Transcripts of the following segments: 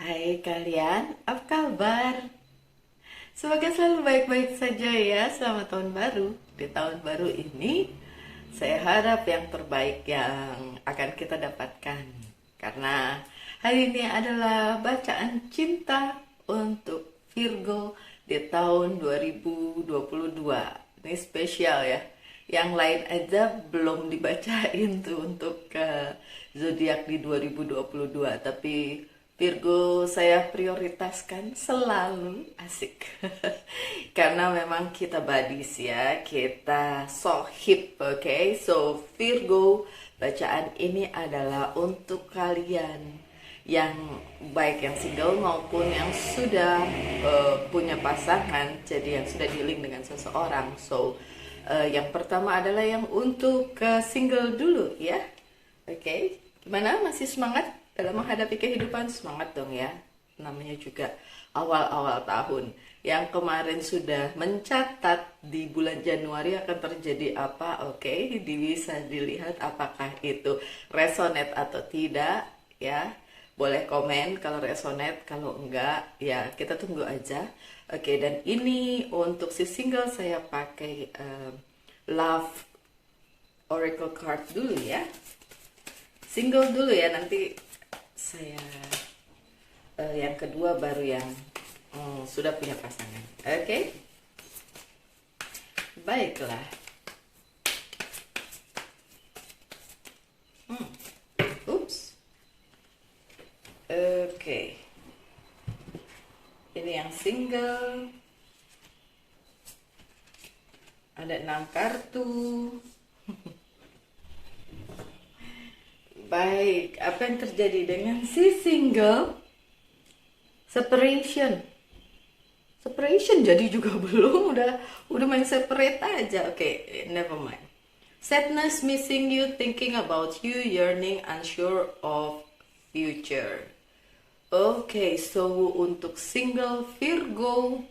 Hai kalian, apa kabar? Semoga selalu baik-baik saja ya. Selamat tahun baru. Di tahun baru ini, saya harap yang terbaik yang akan kita dapatkan. Karena hari ini adalah bacaan cinta untuk Virgo di tahun 2022. Ini spesial ya. Yang lain aja belum dibacain tuh untuk zodiak di 2022, tapi Virgo saya prioritaskan selalu asik. Karena memang kita badis ya, kita sohib, oke? So Virgo, bacaan ini adalah untuk kalian yang baik yang single maupun yang sudah punya pasangan, jadi yang sudah dealing dengan seseorang. So yang pertama adalah yang untuk single dulu ya. Oke, gimana? Masih semangat dalam menghadapi kehidupan? Semangat dong ya. Namanya juga awal-awal tahun. Yang kemarin sudah mencatat di bulan Januari akan terjadi apa? Oke, bisa dilihat apakah itu resonate atau tidak ya. Boleh komen kalau resonate, kalau enggak ya kita tunggu aja. Oke, dan ini untuk si single saya pakai Love Oracle card dulu ya. Single dulu ya, nanti saya yang kedua baru yang sudah punya pasangan. Oke, baiklah. Ups. Oke, ini yang single. Ada 6 kartu. Baik, apa yang terjadi dengan si single? Separation. Separation jadi juga belum, udah main separate aja. Oke, never mind. Sadness, missing you, thinking about you, yearning, unsure of future. Oke, so untuk single Virgo,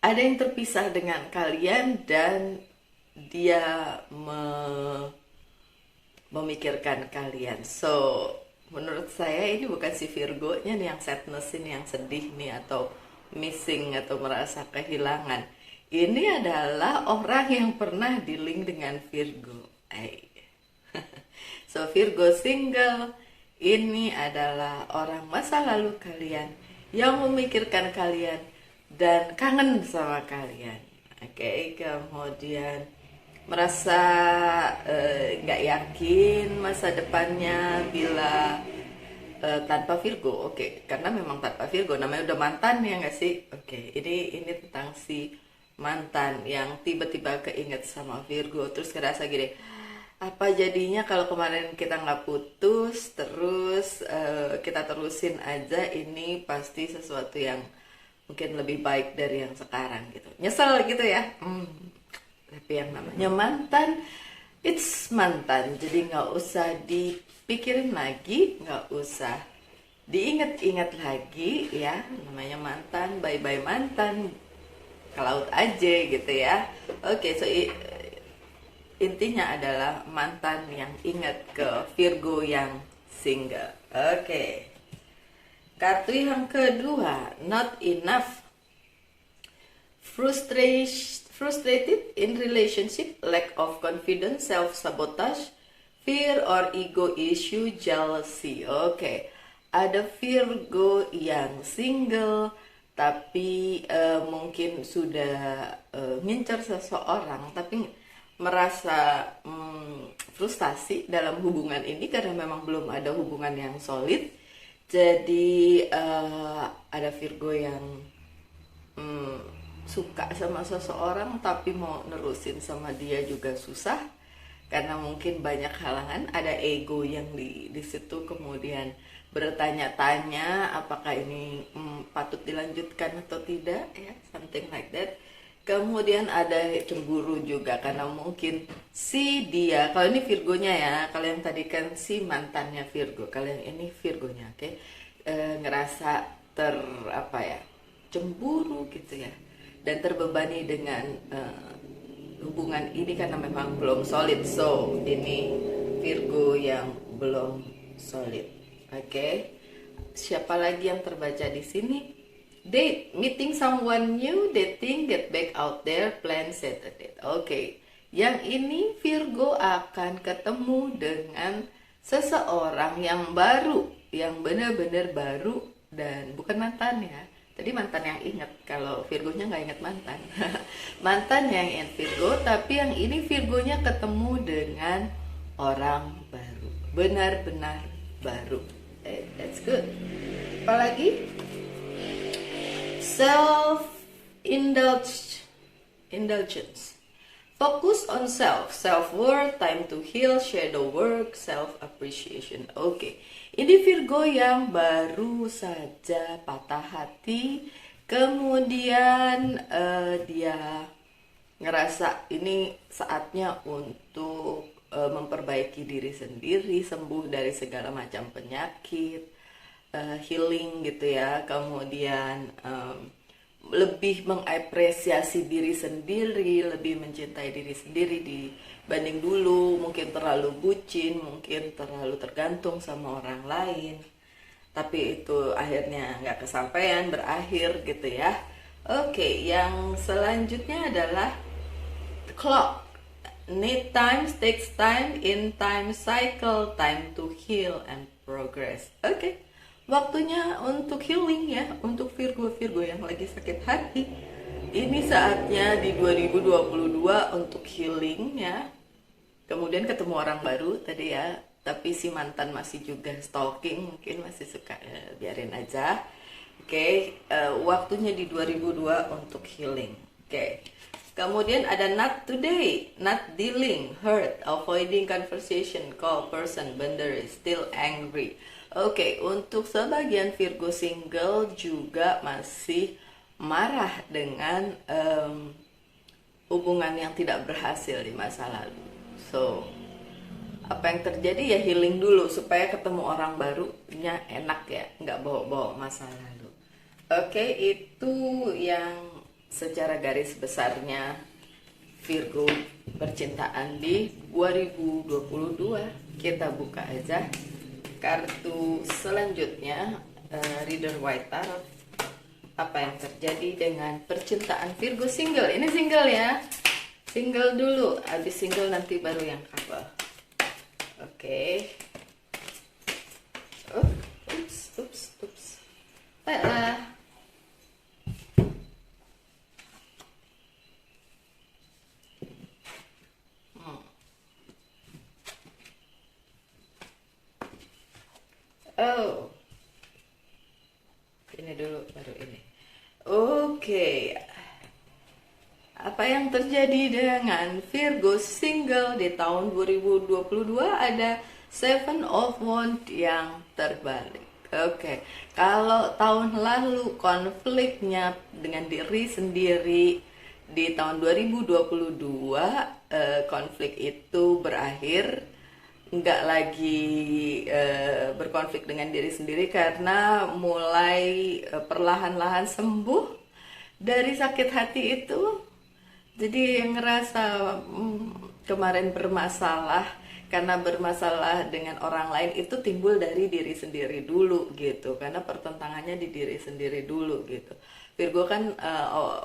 ada yang terpisah dengan kalian dan dia memikirkan kalian. So, menurut saya ini bukan si Virgo-nya nih yang sadness, ini yang sedih nih atau missing atau merasa kehilangan. Ini adalah orang yang pernah dealing dengan Virgo. So, Virgo single ini adalah orang masa lalu kalian yang memikirkan kalian dan kangen sama kalian. Oke, kemudian merasa nggak yakin masa depannya bila tanpa Virgo. Oke, karena memang tanpa Virgo namanya udah mantan ya nggak sih? Oke, ini tentang si mantan yang tiba-tiba keinget sama Virgo, terus ngerasa gini, apa jadinya kalau kemarin kita nggak putus terus kita terusin aja, ini pasti sesuatu yang mungkin lebih baik dari yang sekarang gitu. Nyesel gitu ya. Tapi yang namanya mantan, it's mantan. Jadi nggak usah dipikirin lagi, nggak usah diinget-inget lagi ya. Namanya mantan, bye-bye mantan, ke laut aja gitu ya. Oke, so intinya adalah mantan yang ingat ke Virgo yang single. Oke. Kartu yang kedua, not enough. Frustrated in relationship, lack of confidence, self-sabotage, fear or ego issue, jealousy. Oke, ada Virgo yang single, tapi mungkin sudah ngincar seseorang, tapi merasa frustasi dalam hubungan ini karena memang belum ada hubungan yang solid. Jadi ada Virgo yang suka sama seseorang tapi mau nerusin sama dia juga susah karena mungkin banyak halangan. Ada ego yang di situ, kemudian bertanya-tanya apakah ini patut dilanjutkan atau tidak ya, something like that. Kemudian ada cemburu juga karena mungkin si dia, kalau ini Virgonya ya, kalau yang tadi kan si mantannya Virgo, kalau yang ini Virgonya, oke, ngerasa cemburu gitu ya, dan terbebani dengan hubungan ini karena memang belum solid. So ini Virgo yang belum solid, oke. Siapa lagi yang terbaca di sini? Date, meeting someone new, dating, get back out there, plan, set a date. Oke, yang ini Virgo akan ketemu dengan seseorang yang baru, yang benar-benar baru dan bukan mantan ya. Tadi mantan yang ingat, kalau Virgonya nggak ingat mantan. Mantan yang ingat Virgo, tapi yang ini Virgonya ketemu dengan orang baru, benar-benar baru. That's good. Apalagi self indulgence. Focus on self worth, time to heal, shadow work, self appreciation. Oke. Ini Virgo yang baru saja patah hati, kemudian dia ngerasa ini saatnya untuk memperbaiki diri sendiri, sembuh dari segala macam penyakit, healing gitu ya, kemudian lebih mengapresiasi diri sendiri, lebih mencintai diri sendiri dibanding dulu, mungkin terlalu bucin, mungkin terlalu tergantung sama orang lain, tapi itu akhirnya nggak kesampaian, berakhir gitu ya. Oke, yang selanjutnya adalah the clock. Need time, takes time, in time cycle, time to heal and progress. Oke, waktunya untuk healing ya, untuk Virgo-Virgo yang lagi sakit hati. Ini saatnya di 2022 untuk healing ya. Kemudian ketemu orang baru tadi ya, tapi si mantan masih juga stalking, mungkin masih suka, biarin aja. Oke, waktunya di 2002 untuk healing. Oke. Kemudian ada not today, not dealing, hurt, avoiding conversation, call person, boundary, still angry. Oke, untuk sebagian Virgo single juga masih marah dengan hubungan yang tidak berhasil di masa lalu. So, apa yang terjadi ya healing dulu supaya ketemu orang barunya enak ya, nggak bawa-bawa masa lalu. Oke, itu yang secara garis besarnya Virgo percintaan di 2022. Kita buka aja kartu selanjutnya, Reader White Tarot. Apa yang terjadi dengan percintaan Virgo single? Ini single ya, single dulu, habis single nanti baru yang couple. Oke. Ups. Oh, ini dulu baru ini. Oke, apa yang terjadi dengan Virgo single di tahun 2022? Ada Seven of Wands yang terbalik. Oke, kalau tahun lalu konfliknya dengan diri sendiri, di tahun 2022 konflik itu berakhir, nggak lagi berkonflik dengan diri sendiri karena mulai perlahan-lahan sembuh dari sakit hati itu. Jadi ngerasa kemarin bermasalah, karena bermasalah dengan orang lain itu timbul dari diri sendiri dulu gitu, karena pertentangannya di diri sendiri dulu gitu. Virgo kan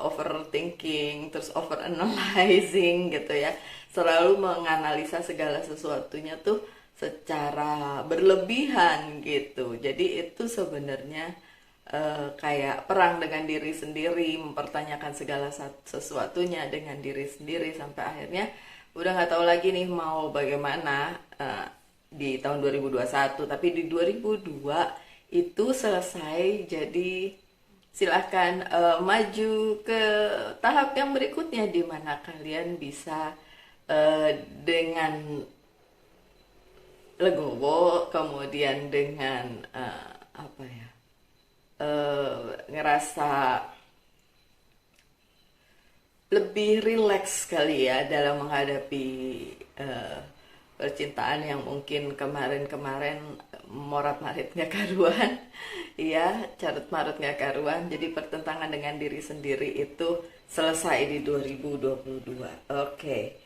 overthinking, terus overanalyzing gitu ya, selalu menganalisa segala sesuatunya tuh secara berlebihan gitu. Jadi itu sebenarnya kayak perang dengan diri sendiri, mempertanyakan segala sesuatunya dengan diri sendiri, sampai akhirnya udah nggak tahu lagi nih mau bagaimana di tahun 2021. Tapi di 2002 itu selesai, jadi silahkan maju ke tahap yang berikutnya, di mana kalian bisa dengan legowo, kemudian dengan ngerasa lebih rileks kali ya dalam menghadapi percintaan yang mungkin kemarin-kemarin morat-marit gak karuan ya, carut marut gak karuan. Jadi pertentangan dengan diri sendiri itu selesai di 2022. Oke.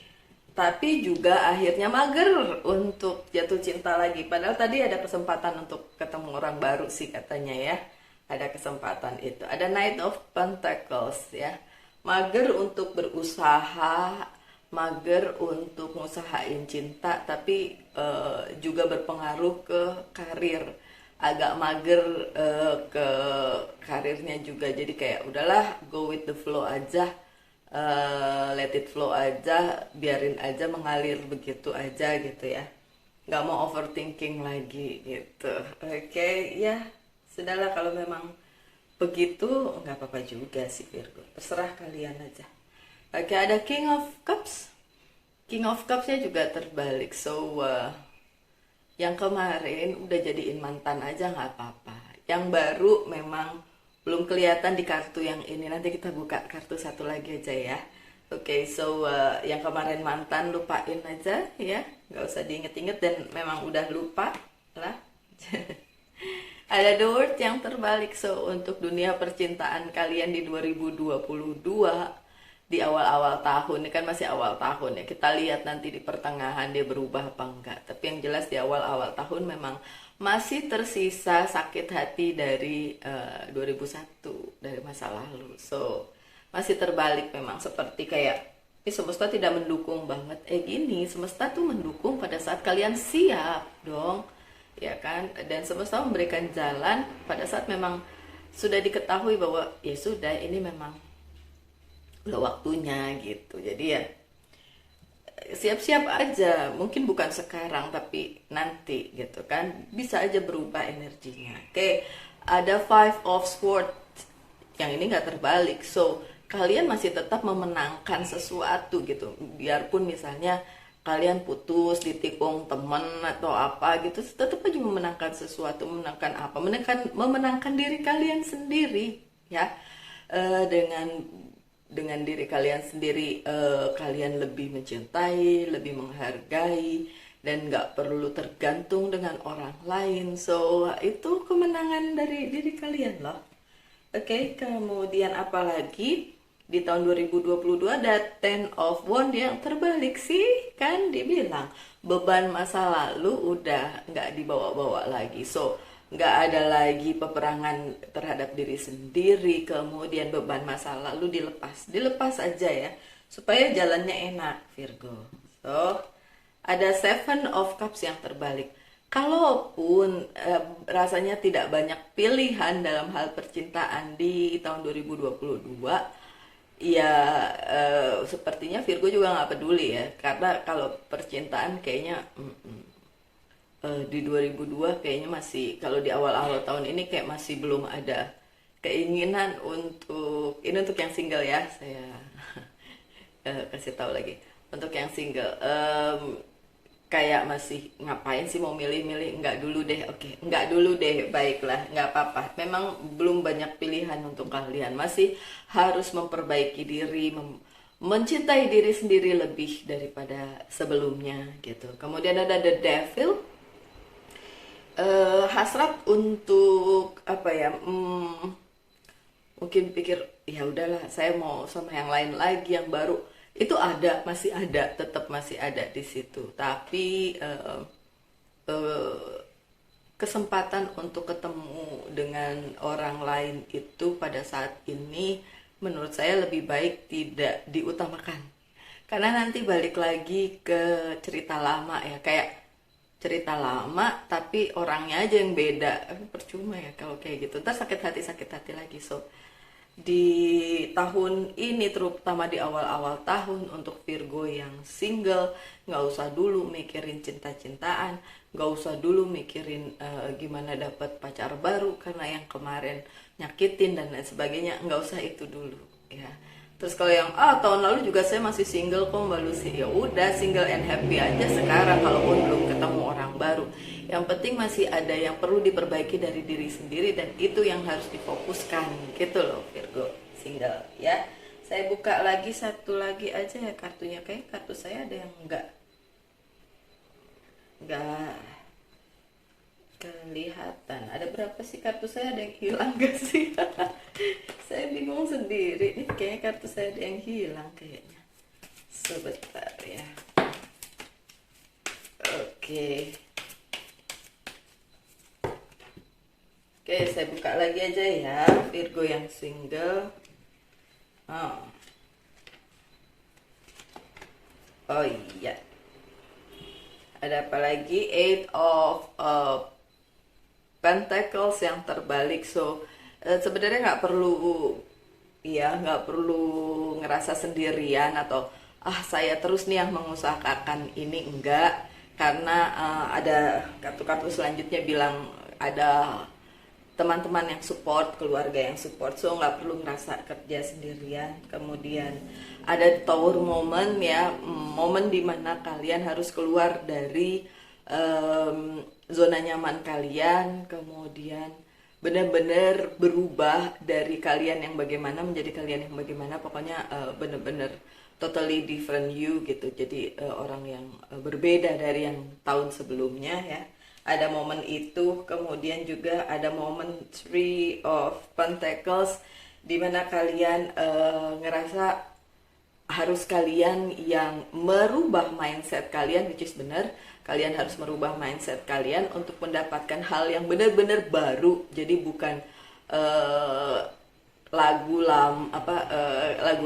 tapi juga akhirnya mager untuk jatuh cinta lagi. Padahal tadi ada kesempatan untuk ketemu orang baru sih katanya ya. Ada kesempatan itu. Ada Knight of Pentacles ya. Mager untuk berusaha, mager untuk ngusahain cinta, tapi juga berpengaruh ke karir. Agak mager ke karirnya juga. Jadi kayak udahlah, go with the flow aja, let it flow aja, biarin aja mengalir begitu aja gitu ya, nggak mau overthinking lagi gitu. Oke, ya sudahlah kalau memang begitu, nggak apa-apa juga sih Virgo, terserah kalian aja. Oke, ada King of Cups. King of Cups-nya juga terbalik, so yang kemarin udah jadiin mantan aja nggak apa-apa, yang baru memang belum kelihatan di kartu yang ini. Nanti kita buka kartu satu lagi aja ya. Oke, so yang kemarin mantan lupain aja ya, nggak usah diinget-inget dan memang udah lupa lah. Ada The World yang terbalik, so untuk dunia percintaan kalian di 2022, di awal-awal tahun, ini kan masih awal tahun ya, kita lihat nanti di pertengahan dia berubah apa enggak. Tapi yang jelas di awal-awal tahun memang masih tersisa sakit hati dari 2001, dari masa lalu. So masih terbalik memang, seperti kayak ini semesta tidak mendukung banget. Gini, semesta tuh mendukung pada saat kalian siap dong, ya kan? Dan semesta memberikan jalan pada saat memang sudah diketahui bahwa ya sudah, ini memang udah waktunya gitu. Jadi ya siap-siap aja, mungkin bukan sekarang tapi nanti gitu kan, bisa aja berubah energinya. Oke, ada Five of Swords yang ini nggak terbalik, so kalian masih tetap memenangkan sesuatu gitu, biarpun misalnya kalian putus, ditikung temen atau apa gitu, tetap aja memenangkan sesuatu. Memenangkan apa? Memenangkan diri kalian sendiri ya. Dengan diri kalian sendiri, kalian lebih mencintai, lebih menghargai, dan nggak perlu tergantung dengan orang lain. So itu kemenangan dari diri kalian loh. Oke, kemudian apalagi di tahun 2022 ada Ten of Wands yang terbalik sih, kan dibilang beban masa lalu udah nggak dibawa-bawa lagi. So nggak ada lagi peperangan terhadap diri sendiri, kemudian beban masa lalu dilepas aja ya, supaya jalannya enak Virgo. So ada Seven of Cups yang terbalik. Kalaupun rasanya tidak banyak pilihan dalam hal percintaan di tahun 2022, ya sepertinya Virgo juga nggak peduli ya, karena kalau percintaan kayaknya di 2002 kayaknya masih, kalau di awal-awal tahun ini kayak masih belum ada keinginan untuk ini. Untuk yang single ya, saya kasih tahu lagi, untuk yang single kayak masih ngapain sih mau milih-milih, nggak dulu deh. Oke, nggak dulu deh, baiklah, nggak apa-apa, memang belum banyak pilihan untuk kalian, masih harus memperbaiki diri, mencintai diri sendiri lebih daripada sebelumnya gitu. Kemudian ada The Devil. Hasrat untuk apa ya, mungkin pikir ya udahlah, saya mau sama yang lain lagi, yang baru. Itu ada, masih ada, tetap masih ada di situ. Tapi kesempatan untuk ketemu dengan orang lain itu pada saat ini menurut saya lebih baik tidak diutamakan, karena nanti balik lagi ke cerita lama ya, kayak cerita lama tapi orangnya aja yang beda. Percuma ya kalau kayak gitu, ntar sakit hati lagi. So di tahun ini, terutama di awal-awal tahun, untuk Virgo yang single, nggak usah dulu mikirin cinta-cintaan, nggak usah dulu mikirin gimana dapat pacar baru karena yang kemarin nyakitin dan lain sebagainya, nggak usah itu dulu ya. Terus kalau yang tahun lalu juga saya masih single kok Mbak Lucy, ya udah single and happy aja sekarang, kalaupun belum ketemu orang baru. Yang penting masih ada yang perlu diperbaiki dari diri sendiri, dan itu yang harus difokuskan gitu loh Virgo single ya. Saya buka lagi satu lagi aja ya kartunya, kayak kartu saya ada yang nggak kelihatan. Ada berapa sih kartu saya, ada yang hilang gak sih? Saya bingung sendiri nih, kayaknya kartu saya ada yang hilang kayaknya. Sebentar ya. Oke. Oke, saya buka lagi aja ya, Virgo yang single. Oh, oh iya. Ada apa lagi? Eight of Pentacles yang terbalik. So, sebenarnya nggak perlu, ya nggak perlu ngerasa sendirian atau saya terus nih yang mengusahakan ini, enggak, karena ada kartu-kartu selanjutnya bilang ada teman-teman yang support, keluarga yang support, so nggak perlu ngerasa kerja sendirian. Kemudian ada tower moment ya, momen dimana kalian harus keluar dari zona nyaman kalian, kemudian benar-benar berubah dari kalian yang bagaimana menjadi kalian yang bagaimana, pokoknya benar-benar totally different you gitu, jadi orang yang berbeda dari yang tahun sebelumnya ya. Ada momen itu. Kemudian juga ada momen Three of Pentacles di mana kalian ngerasa harus kalian yang merubah mindset kalian, which is benar. Kalian harus merubah mindset kalian untuk mendapatkan hal yang benar-benar baru. Jadi bukan lagu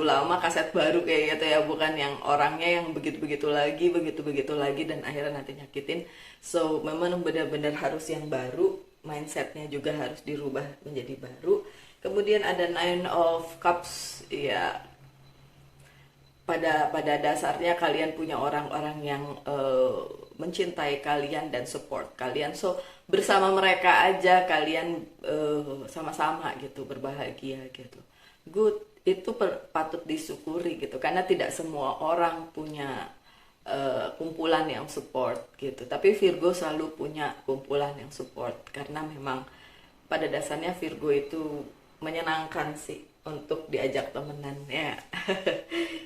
lama kaset baru kayak gitu ya, bukan yang orangnya yang begitu-begitu lagi, begitu-begitu lagi dan akhirnya nanti nyakitin. So memang benar-benar harus yang baru, mindsetnya juga harus dirubah menjadi baru. Kemudian ada Nine of Cups ya, pada dasarnya kalian punya orang-orang yang mencintai kalian dan support kalian, so bersama mereka aja kalian sama-sama gitu berbahagia gitu. Good, itu patut disyukuri gitu, karena tidak semua orang punya kumpulan yang support gitu, tapi Virgo selalu punya kumpulan yang support karena memang pada dasarnya Virgo itu menyenangkan sih untuk diajak temenan ya.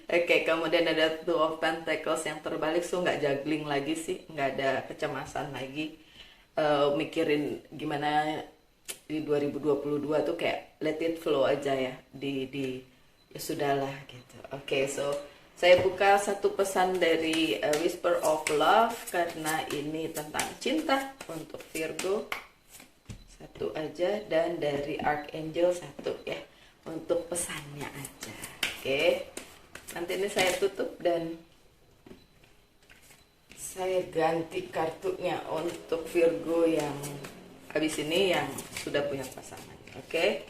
Oke, kemudian ada Two of Pentacles yang terbalik, so nggak juggling lagi sih, nggak ada kecemasan lagi, mikirin gimana di 2022 tuh, kayak let it flow aja ya, ya sudahlah gitu. Oke, so saya buka satu pesan dari Whisper of Love karena ini tentang cinta untuk Virgo, satu aja, dan dari Archangel satu ya untuk pesannya aja. Oke, nanti ini saya tutup dan saya ganti kartunya untuk Virgo yang habis ini yang sudah punya pasangan. Oke,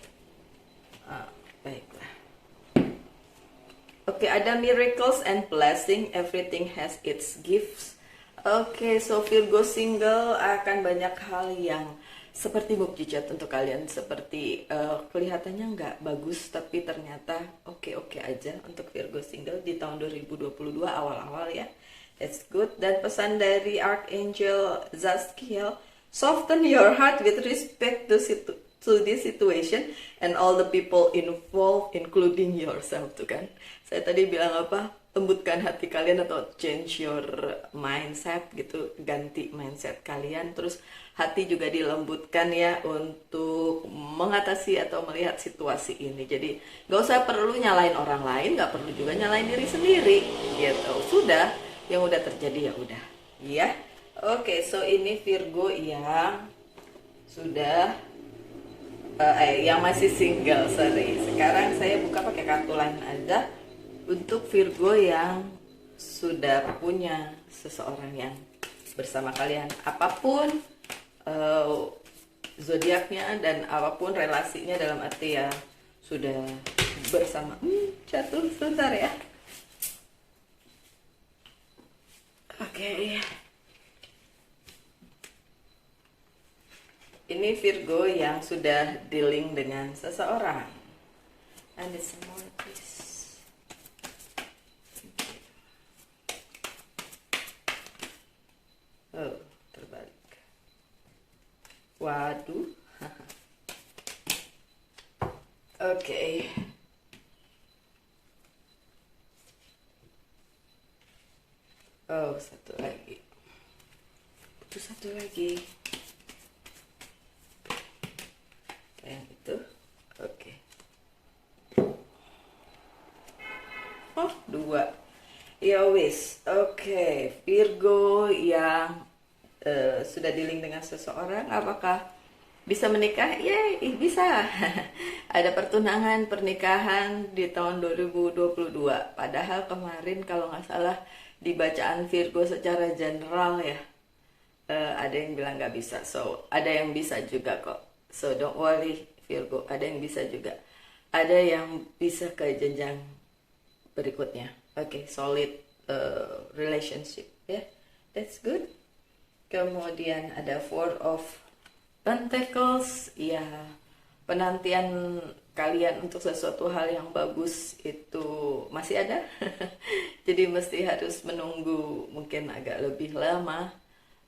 baiklah. Oke, ada miracles and blessing, everything has its gifts. Oke, so Virgo single akan banyak hal yang seperti mukjizat untuk kalian, seperti kelihatannya nggak bagus tapi ternyata oke-oke aja untuk Virgo single di tahun 2022 awal-awal ya. That's good. Dan pesan dari Archangel Zadkiel, soften your heart with respect to this situation and all the people involved including yourself tuh kan. Saya tadi bilang apa? Lembutkan hati kalian atau change your mindset gitu, ganti mindset kalian, terus hati juga dilembutkan ya untuk mengatasi atau melihat situasi ini. Jadi gak usah perlu nyalain orang lain, gak perlu juga nyalain diri sendiri gitu. Sudah, yang udah terjadi ya udah ya. Oke, so ini Virgo yang sudah yang masih single, sorry. Sekarang saya buka pakai kartu lain aja untuk Virgo yang sudah punya seseorang yang bersama kalian, apapun zodiaknya dan apapun relasinya, dalam arti ya sudah bersama. Jatuh sebentar ya. Oke. Ini Virgo yang sudah dealing dengan seseorang. And it's more please. Oh, terbalik. Waduh. Oke. Oh, satu lagi. Butuh satu lagi. Yang itu. Oke. Oh, dua. Ya wis, oke. Virgo yang sudah dealing dengan seseorang, apakah bisa menikah? Yeay, bisa. Ada pertunangan, pernikahan di tahun 2022. Padahal kemarin kalau nggak salah di bacaan Virgo secara general ya, ada yang bilang nggak bisa. So, ada yang bisa juga kok. So, don't worry Virgo, ada yang bisa juga. Ada yang bisa ke jenjang berikutnya. Oke, solid relationship ya. That's good. Kemudian ada Four of Pentacles, ya penantian kalian untuk sesuatu hal yang bagus itu masih ada. Jadi mesti harus menunggu mungkin agak lebih lama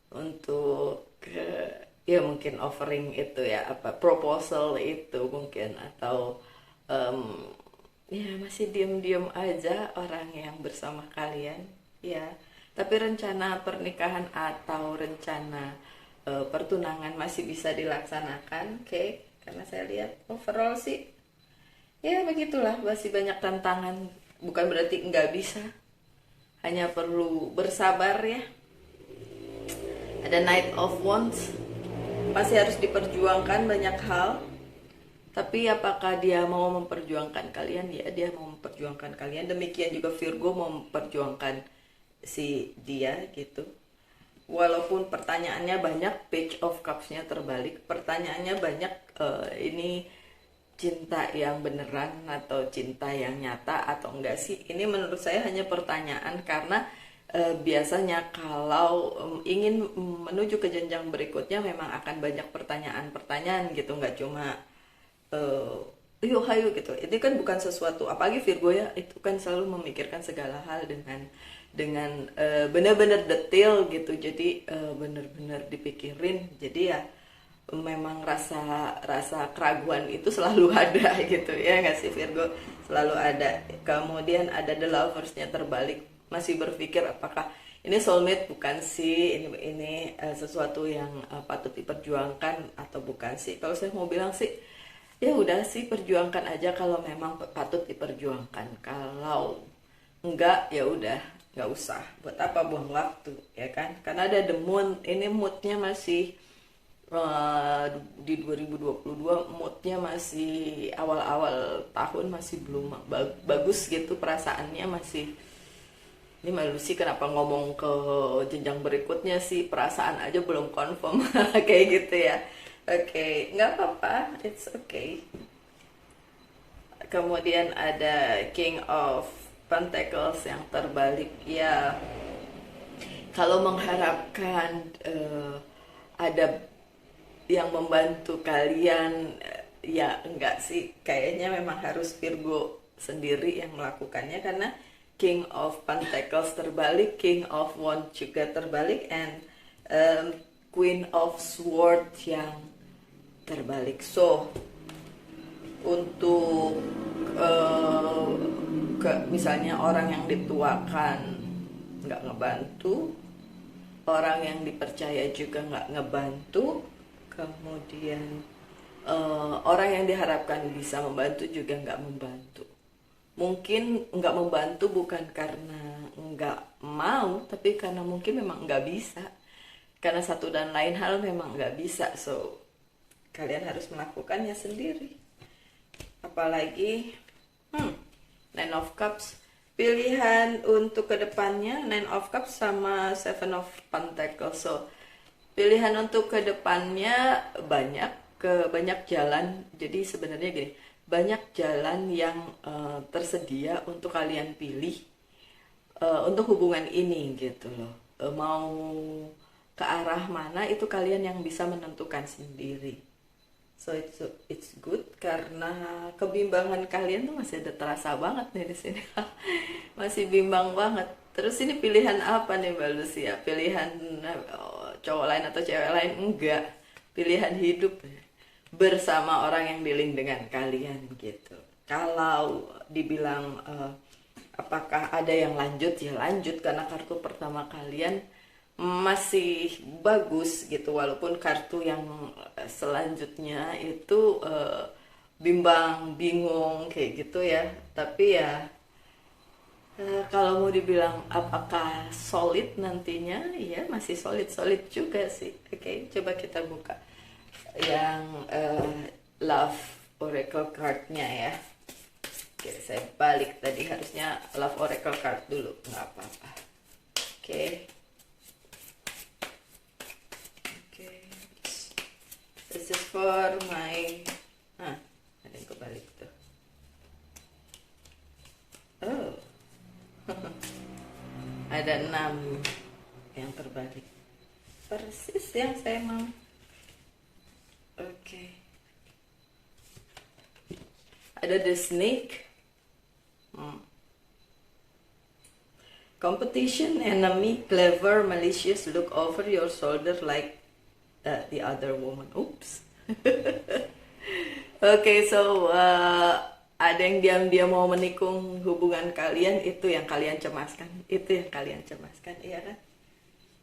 untuk ya mungkin offering itu ya, apa proposal itu mungkin, atau em, ya masih diem-diem aja orang yang bersama kalian ya. Tapi rencana pernikahan atau rencana pertunangan masih bisa dilaksanakan, oke? Karena saya lihat overall sih ya begitulah, masih banyak tantangan. Bukan berarti nggak bisa, hanya perlu bersabar ya. Ada Knight of Wands, masih harus diperjuangkan banyak hal. Tapi apakah dia mau memperjuangkan kalian? Ya, dia mau memperjuangkan kalian. Demikian juga Virgo mau memperjuangkan si dia gitu. Walaupun pertanyaannya banyak, Page of Cups-nya terbalik. Pertanyaannya banyak, ini cinta yang beneran atau cinta yang nyata atau enggak sih? Ini menurut saya hanya pertanyaan, karena biasanya kalau ingin menuju ke jenjang berikutnya memang akan banyak pertanyaan-pertanyaan gitu, nggak cuma yuk hayu gitu. Ini kan bukan sesuatu, apalagi Virgo ya, itu kan selalu memikirkan segala hal dengan benar-benar detail gitu. Jadi benar-benar dipikirin. Jadi ya memang rasa keraguan itu selalu ada gitu ya nggak sih Virgo, selalu ada. Kemudian ada The Lovers-nya terbalik, masih berpikir apakah ini soulmate bukan sih, ini sesuatu yang patut diperjuangkan atau bukan sih. Kalau saya mau bilang sih ya udah sih, perjuangkan aja kalau memang patut diperjuangkan. Kalau enggak ya udah nggak usah, buat apa buang waktu ya kan. Karena ada the moon, ini moodnya masih di 2022, moodnya masih awal-awal tahun, masih belum bagus gitu perasaannya. Masih, ini malu sih kenapa ngomong ke jenjang berikutnya sih, perasaan aja belum confirm. Kayak gitu ya. Oke, nggak apa-apa, it's okay. Kemudian ada King of Pentacles yang terbalik ya. Kalau mengharapkan ada yang membantu kalian, ya enggak sih, kayaknya memang harus Virgo sendiri yang melakukannya. Karena King of Pentacles terbalik, King of Wands juga terbalik, and Queen of Swords yang terbalik. So untuk misalnya orang yang dituakan nggak ngebantu, orang yang dipercaya juga nggak ngebantu, kemudian orang yang diharapkan bisa membantu juga nggak membantu. Mungkin nggak membantu bukan karena nggak mau, tapi karena mungkin memang nggak bisa. Karena satu dan lain hal memang nggak bisa. So kalian harus melakukannya sendiri. Apalagi Nine of Cups, pilihan untuk kedepannya Nine of Cups sama Seven of Pentacles. So pilihan untuk kedepannya banyak jalan. Jadi sebenarnya gini, banyak jalan yang tersedia untuk kalian pilih untuk hubungan ini gitu loh. Mau ke arah mana itu kalian yang bisa menentukan sendiri. So it's good, karena kebimbangan kalian tuh masih ada terasa banget nih di sini. Masih bimbang banget. Terus ini pilihan apa nih Mbak Lucia? Pilihan cowok lain atau cewek lain? Enggak. Pilihan hidup bersama orang yang dealing dengan kalian gitu. Kalau dibilang apakah ada yang lanjut, ya lanjut, karena kartu pertama kalian masih bagus gitu. Walaupun kartu yang selanjutnya itu bimbang, bingung kayak gitu ya. Tapi ya Kalau mau dibilang apakah solid nantinya, ya masih solid-solid juga sih. Oke, coba kita buka yang Love Oracle card-nya ya. Oke, saya balik tadi, harusnya Love Oracle card dulu, nggak apa-apa. Oke. Oke. This is for my... ada yang kebalik tuh. Oh. Ada 6 yang terbalik. Persis yang saya mau. Oke. Ada the snake. Competition, enemy, clever, malicious, look over your shoulder like the other woman. Oops. Okay, so ada yang diam-diam mau menikung hubungan kalian, itu yang kalian cemaskan. Itu yang kalian cemaskan, iya kan?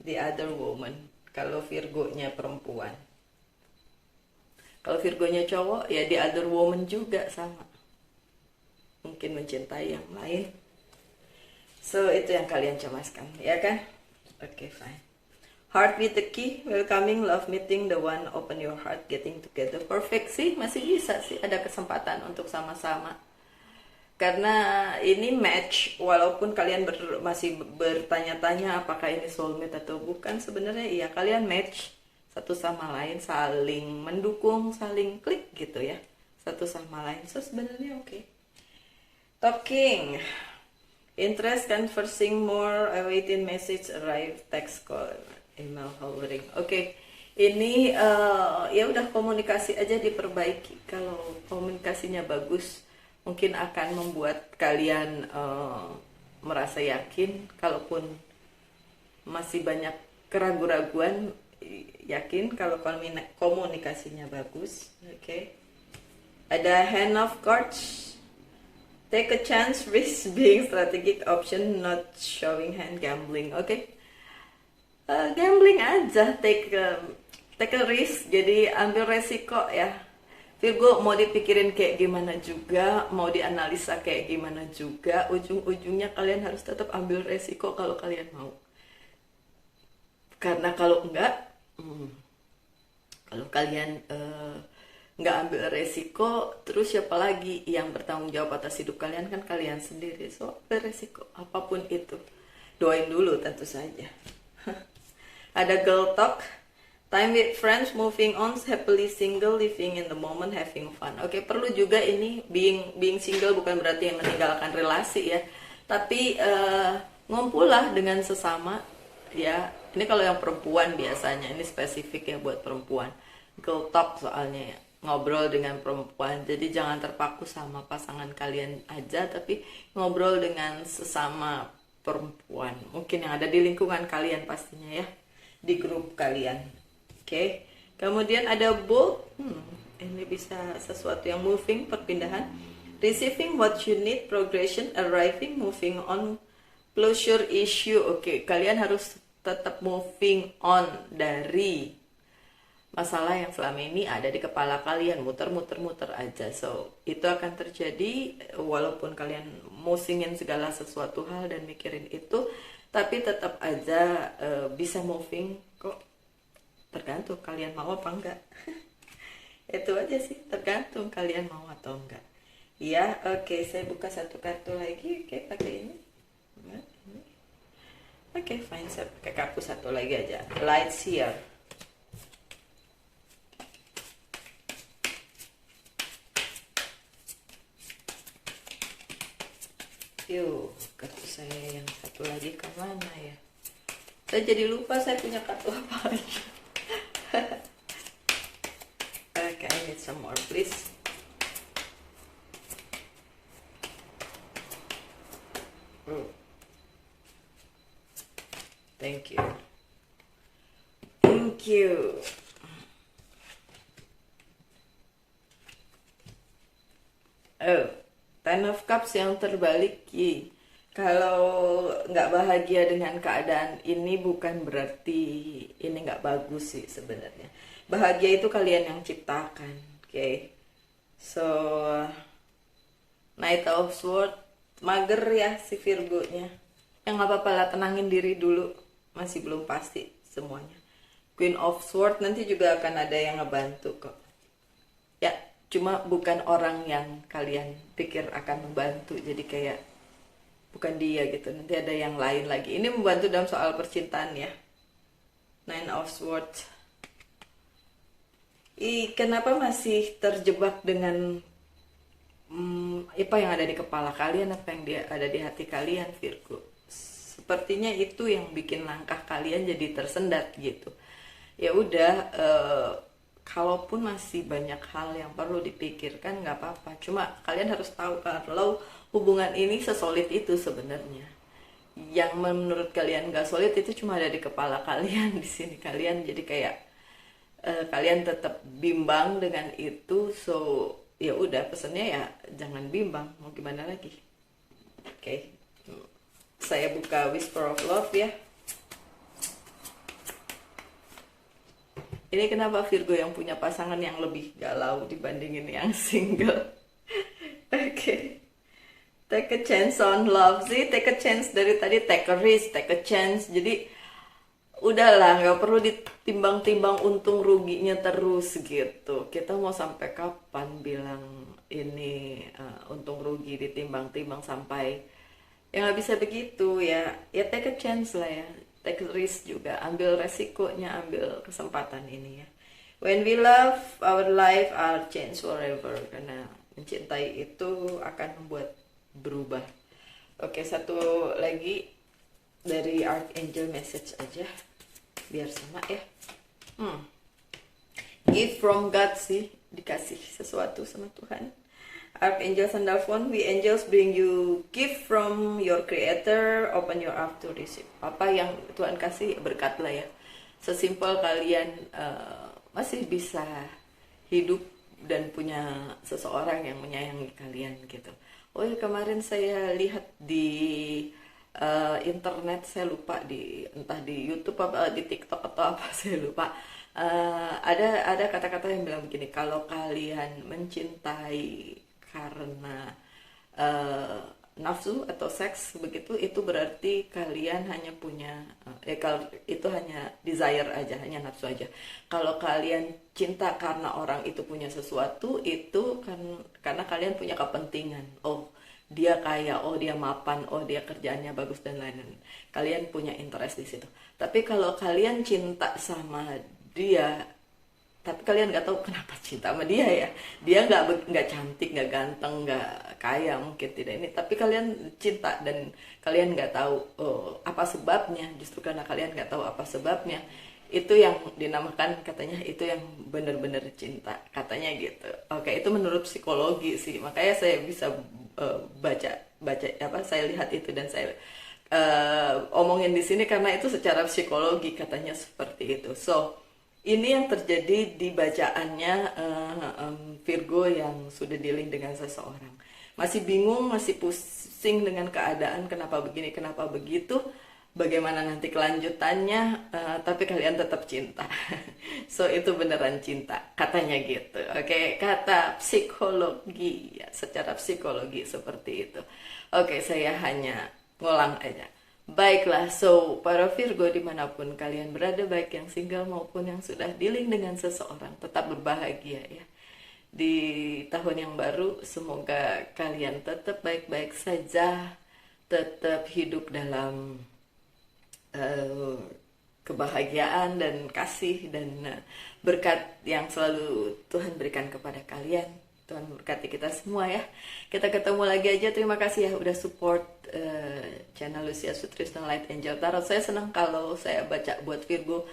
The other woman. Kalau Virgo-nya perempuan. Kalau Virgo-nya cowok, ya the other woman juga sama. Mungkin mencintai yang lain. So, itu yang kalian cemaskan, ya kan? Okay, fine. Heart with the key, welcoming, love, meeting, the one, open your heart, getting together. Perfect sih, masih bisa sih, ada kesempatan untuk sama-sama. Karena ini match, walaupun kalian masih bertanya-tanya apakah ini soulmate atau bukan, sebenarnya iya, kalian match satu sama lain, saling mendukung, saling klik gitu ya, satu sama lain. So, sebenarnya oke. Talking. Interest, conversing more, awaiting message, arrive, text, call, email, hovering. Oke, ini ya udah komunikasi aja diperbaiki. Kalau komunikasinya bagus, mungkin akan membuat kalian merasa yakin. Kalaupun masih banyak keraguan-raguan, yakin kalau komunikasinya bagus. Oke. Ada hand of cards. Take a chance, risk being strategic option, not showing hand, gambling. Oke. Gambling aja, take a risk, jadi ambil resiko ya. Virgo mau dipikirin kayak gimana juga, mau dianalisa kayak gimana juga, ujung-ujungnya kalian harus tetap ambil resiko kalau kalian mau. Karena kalau enggak, kalau kalian nggak ambil resiko, terus siapa lagi yang bertanggung jawab atas hidup kalian? Kan kalian sendiri. So, ambil resiko apapun itu. Doain dulu tentu saja. Ada girl talk, time with friends, moving on, happily single, living in the moment, having fun. Oke, perlu juga ini being single bukan berarti yang meninggalkan relasi ya, tapi ngumpul lah dengan sesama ya. Ini kalau yang perempuan biasanya, ini spesifik ya buat perempuan. Girl talk soalnya ya, ngobrol dengan perempuan. Jadi jangan terpaku sama pasangan kalian aja, tapi ngobrol dengan sesama perempuan. Mungkin yang ada di lingkungan kalian pastinya ya, di grup kalian. Oke. Kemudian ada bold. Ini bisa sesuatu yang moving, perpindahan. Receiving what you need, progression, arriving, moving on, closure issue. Oke, kalian harus tetap moving on dari masalah yang selama ini ada di kepala kalian, muter-muter aja. So, itu akan terjadi walaupun kalian musingin segala sesuatu hal dan mikirin itu, tapi tetap aja bisa moving kok. Tergantung kalian mau apa enggak. Itu aja sih, tergantung kalian mau atau enggak. Ya, oke, saya buka satu kartu lagi. Oke, pakai ini. Oke, fine, saya pakai kartu satu lagi aja. Lights here. Yuk, kartu saya yang satu lagi kemana ya? Saya jadi lupa saya punya kartu apa aja. Okay, I need some more, please. Thank you. Thank you. Oh. Ten of Cups yang terbalik. Kalau nggak bahagia dengan keadaan ini bukan berarti ini nggak bagus sih sebenarnya. Bahagia itu kalian yang ciptakan, oke? So, Knight of Swords, mager ya si Virgonya. Yang nggak apa-apa lah, tenangin diri dulu, masih belum pasti semuanya. Queen of Swords nanti juga akan ada yang ngebantu kok ya, cuma bukan orang yang kalian pikir akan membantu, jadi kayak bukan dia gitu, nanti ada yang lain lagi. Ini membantu dalam soal percintaan ya. Nine of Swords. Kenapa masih terjebak dengan apa yang ada di kepala kalian, apa yang dia ada di hati kalian, Virgo? Sepertinya itu yang bikin langkah kalian jadi tersendat gitu. Ya udah, kalaupun masih banyak hal yang perlu dipikirkan nggak apa-apa. Cuma kalian harus tahu kalau hubungan ini sesolid itu sebenarnya. Yang menurut kalian nggak solid itu cuma ada di kepala kalian di sini. Kalian jadi kayak kalian tetap bimbang dengan itu. So ya udah, pesannya ya jangan bimbang. Mau gimana lagi? Oke. Saya buka Whisper of Love ya. Ini kenapa Virgo yang punya pasangan yang lebih galau dibandingin yang single? Oke. Take a chance on love sih, take a chance dari tadi, take a risk, take a chance. Jadi udahlah, nggak perlu ditimbang-timbang untung ruginya terus gitu. Kita mau sampai kapan bilang ini untung rugi ditimbang-timbang sampai ya nggak bisa begitu ya. Ya take a chance lah ya. Take risk juga, ambil resikonya, ambil kesempatan ini ya. When we love, our life are change forever. Karena mencintai itu akan membuat berubah. Oke, satu lagi dari Archangel message aja, biar sama ya. Gift from God sih, dikasih sesuatu sama Tuhan. Archangel Sandalphon, we angels bring you gift from your creator, open your heart to receive. Apa yang Tuhan kasih, berkat lah ya. Sesimpel kalian masih bisa hidup dan punya seseorang yang menyayangi kalian gitu. Oh ya, kemarin saya lihat di internet, saya lupa entah di YouTube apa di TikTok atau apa saya lupa. Ada kata-kata yang bilang begini, kalau kalian mencintai karena nafsu atau seks begitu, itu berarti kalian hanya punya kalau itu hanya desire aja, hanya nafsu aja. Kalau kalian cinta karena orang itu punya sesuatu, itu kan karena kalian punya kepentingan. Oh, dia kaya, oh dia mapan, oh dia kerjaannya bagus dan lain-lain. Kalian punya interest di situ. Tapi kalau kalian cinta sama dia, tapi kalian nggak tahu kenapa cinta sama dia ya. Dia nggak cantik, nggak ganteng, nggak kaya, mungkin tidak ini. Tapi kalian cinta dan kalian nggak tahu apa sebabnya. Justru karena kalian nggak tahu apa sebabnya, itu yang dinamakan katanya itu yang benar-benar cinta, katanya gitu. Oke, itu menurut psikologi sih. Makanya saya bisa baca apa, saya lihat itu dan saya omongin di sini karena itu secara psikologi katanya seperti itu. So ini yang terjadi di bacaannya Virgo yang sudah dealing dengan seseorang. Masih bingung, masih pusing dengan keadaan, kenapa begini, kenapa begitu, bagaimana nanti kelanjutannya, tapi kalian tetap cinta. So itu beneran cinta, katanya gitu. Oke, kata psikologi, ya, secara psikologi seperti itu. Oke, saya hanya ngulang aja. Baiklah, so para Virgo dimanapun kalian berada, baik yang single maupun yang sudah dealing dengan seseorang, tetap berbahagia ya. Di tahun yang baru, semoga kalian tetap baik-baik saja, tetap hidup dalam kebahagiaan dan kasih dan berkat yang selalu Tuhan berikan kepada kalian. Tuhan berkati kita semua ya. Kita ketemu lagi aja. Terima kasih ya udah support channel Lucia Sutrisno Light Angel Tarot. Saya senang kalau saya baca buat Virgo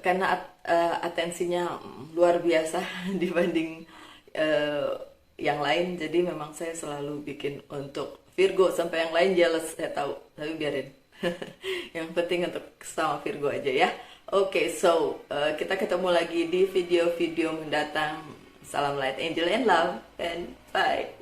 karena atensinya luar biasa dibanding yang lain. Jadi memang saya selalu bikin untuk Virgo, sampai yang lain jealous, saya tahu. Tapi biarin. Yang penting untuk sama Virgo aja ya. Oke, so kita ketemu lagi di video-video mendatang. Salam Light Angel and Love, and bye.